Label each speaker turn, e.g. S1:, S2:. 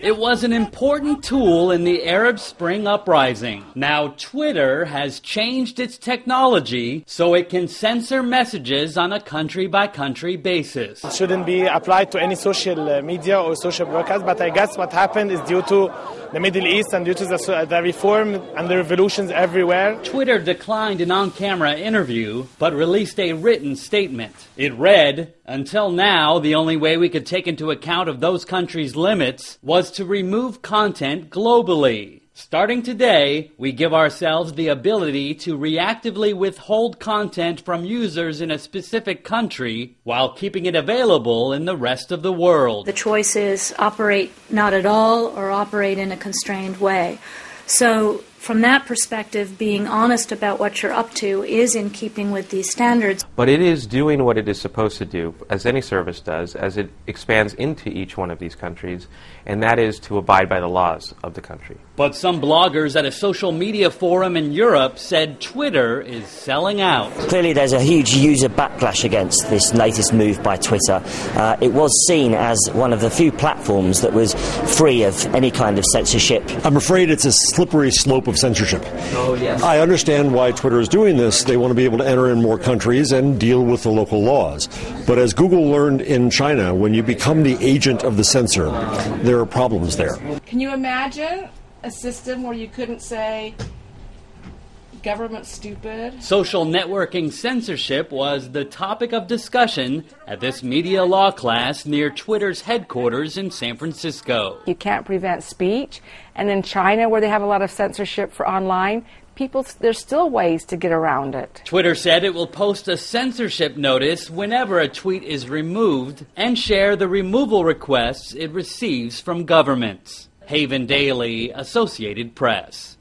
S1: It was an important tool in the Arab Spring uprising. Now Twitter has changed its technology so it can censor messages on a country-by-country basis.
S2: It shouldn't be applied to any social media or social broadcast, but I guess what happened is due to the Middle East and due to the reform and the revolutions everywhere.
S1: Twitter declined an on-camera interview, but released a written statement. It read, "Until now, the only way we could take into account of those countries' limits was to remove content globally. Starting today, we give ourselves the ability to reactively withhold content from users in a specific country while keeping it available in the rest of the world."
S3: The choice is operate not at all or operate in a constrained way. So from that perspective, being honest about what you're up to is in keeping with these standards.
S4: But it is doing what it is supposed to do, as any service does, as it expands into each one of these countries, and that is to abide by the laws of the country.
S1: But some bloggers at a social media forum in Europe said Twitter is selling out.
S5: Clearly there's a huge user backlash against this latest move by Twitter. It was seen as one of the few platforms that was free of any kind of censorship.
S6: I'm afraid it's a slippery slope of censorship.
S1: Oh, yes.
S6: I understand why Twitter is doing this. They want to be able to enter in more countries and deal with the local laws. But as Google learned in China, when you become the agent of the censor, there are problems there.
S7: Can you imagine a system where you couldn't say government stupid?
S1: Social networking censorship was the topic of discussion at this media law class near Twitter's headquarters in San Francisco.
S7: You can't prevent speech. And in China, where they have a lot of censorship for online, there's still ways to get around it.
S1: Twitter said it will post a censorship notice whenever a tweet is removed and share the removal requests it receives from governments. Haven Daily, Associated Press.